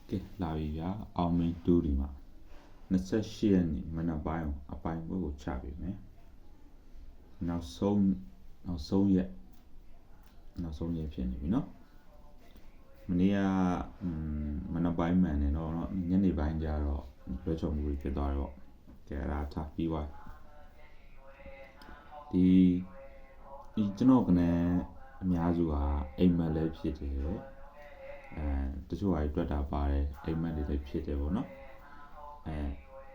ကဲလာပြီဗျာအောင်မင်း2ဒီမှာ28ရက်နေ့မနက်ပိုင်းအပိုင်ဘက်ကိုချပြီမယ်နောက်ဆုံးရက်ဖြစ်နေပြီเนาะမနေ့ကမနက်ပိုင်းမှန်တယ်တော့ညနေပိုင်းကျတော့လွှဲချော်မှုတွေဖြစ်သွားတော့ကဲအဲ့ဒါထားပြီးသွားဒီကျွန်တော်ကနေအများစုကအိမ်မက်လည်းဖြစ်တယ်တချို့ဟာတွေတွေ့တာပါတယ်အိမ်မက်တွေလည်းဖြစ်တယ်ပေါ့နော်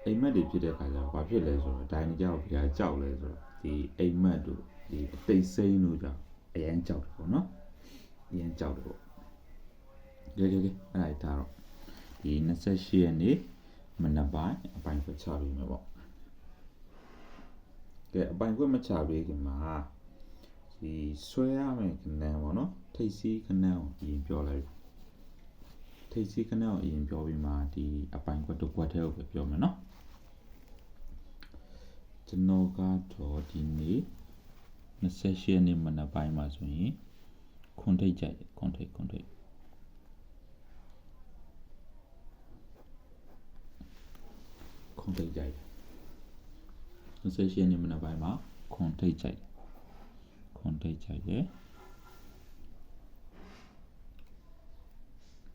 အိမ်မက်တွေဖြစ်တဲ့ခါကျတော့ဘာဖြစ်လဲဆိုတော့ဒိုင်ကြောက်ပြားကြောက်လဲဆိုတော့ဒီအိမ်မက်တို့ဒီအသိစိမ့်တို့ကြောင့်အရန်ကြောက်တယ်ပေါ့နော်အရန်ကြောက်တယ်ပေါ့ကဲအဲ့ဒါဒါတော့ဒီ28ရက်နေ့မနက်ပိုင်းအပိုင်ခွက်ချပြီးမယ်ပေါ့ကဲအပိုင်ခွက်မချပြီးခင်မှာဒီဆွဲရမယ်ခဏပေါ့နော်ထိပ်စီးခဏကိုအရင်ပြောလိုက်ထိပ်စီးခဏကိုအရင်ပြောပြီးမှဒီအပိုင်ခွက်တစ်ခွက်ထဲကိုပဲပြောမယ်နော်ကျွန်တော်ကတော့ဒီနေ့28ရက်နေ့မနက်ပိုင်းမှာဆိုရင်ခွန်ထိပ်ကြိုက်ခွန်ထိပ်ကြိုက်28ရက်နေ့မနက်ပိုင်းမှာခွန်ထိပ်ကြိုက်တယ်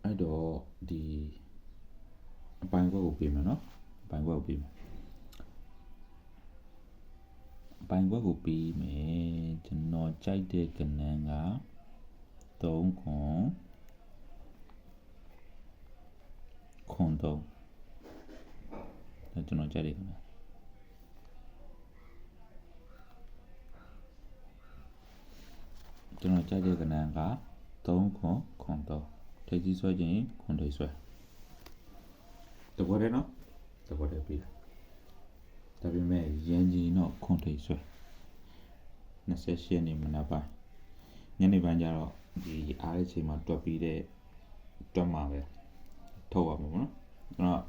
အဲ့တော့ဒီအပိုင်ခွက်ကိုပေးမယ်နော်အပိုင်ခွက်ကိုပေးမယ်ကျွန်တော်ကြိုက်တဲ့ကဏ္ဍက3ခွန်3ကျွန်တော်ကြိုက်တဲ့ကဏ္ဍက3ခွန်3ထိပ်ကြီးဆွဲခြင်းခွန်ထိပ်ဆွဲတဘောတယ်နော်တဘောတယ်ပြီဒါပေမဲ့ရန်ကြီးတော့ခွန်ထိပ်ဆွဲ28ရက်နေ့မနက်ပိုင်းညနေပိုင်းကျတော့ဒီအားတဲ့ချိန်မှာတွက်ပြီးတဲ့တွက်မှာပဲထုတ်ရမှာပေါ့နော်အဲ့တော့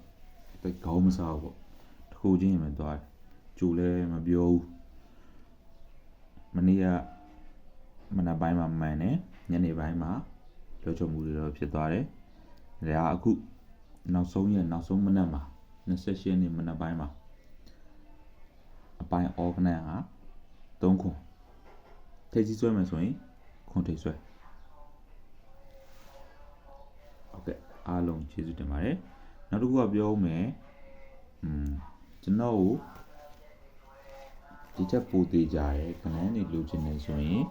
တိတ်ခေါင်းမစားဘူးပေါ့တစ်ခုချင်းပဲသွားကြိုလဲမပြောဘူးမနေ့ကမနက်ပိုင်းမှာမှန်တယ်ညနေပိုင်းမှာလွှဲချော်မှုတွေတော့ဖြစ်သွားတယ်ဒါကအခုနောက်ဆုံးမနက်မှာ28ရက်နေ့မနက်ပိုင်းမှာအပိုင် organ က3ခွန်ထိပ်ကြီးဆွဲမယ်ဆိုရင်ခွန်ထိပ်ဆွဲဟုတ်ကဲ့အားလုံးကျေးဇူးတင်ပါတယ်နောက်တစ်ခုကပြောဦးမယ်ကျွန်တော်ကိုဒီချက်ပို့သေးကြရဲခဏနေလိုချင်နေဆိုရင်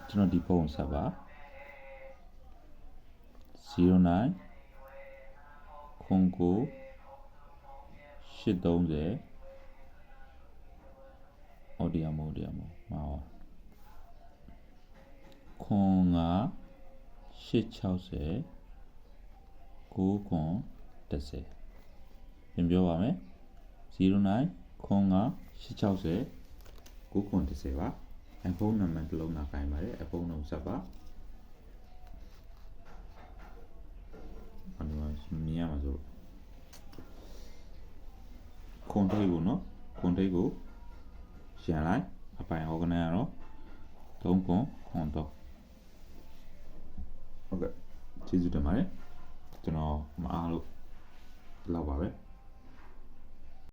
ကျွန်တော်ဒီဖုန်းဆက်ပါ09ခွန်ကို830အော်ဒီယာမိုမှာခွန်က860 9ခွန်10ပြန်ပြောပါမယ်09ခွန်က860 9ခွန်10ပါအဖုန်းနံပါတ်တစ်လုံးနာခိုင်းပါတယ်အဖုန်းလုံးဆက်ပါမြင်ရမှာဆိုခွန်ထိပ်ကိုနော်ခွန်ထိပ်ကိုရှင်းလိုက်အပိုင် organ ကတော့3ခွန်3ဟုတ်ကဲ့ကျေးဇူးတင်ပါတယ်ကျွန်တော်မအားလို့လောက်ပါပဲ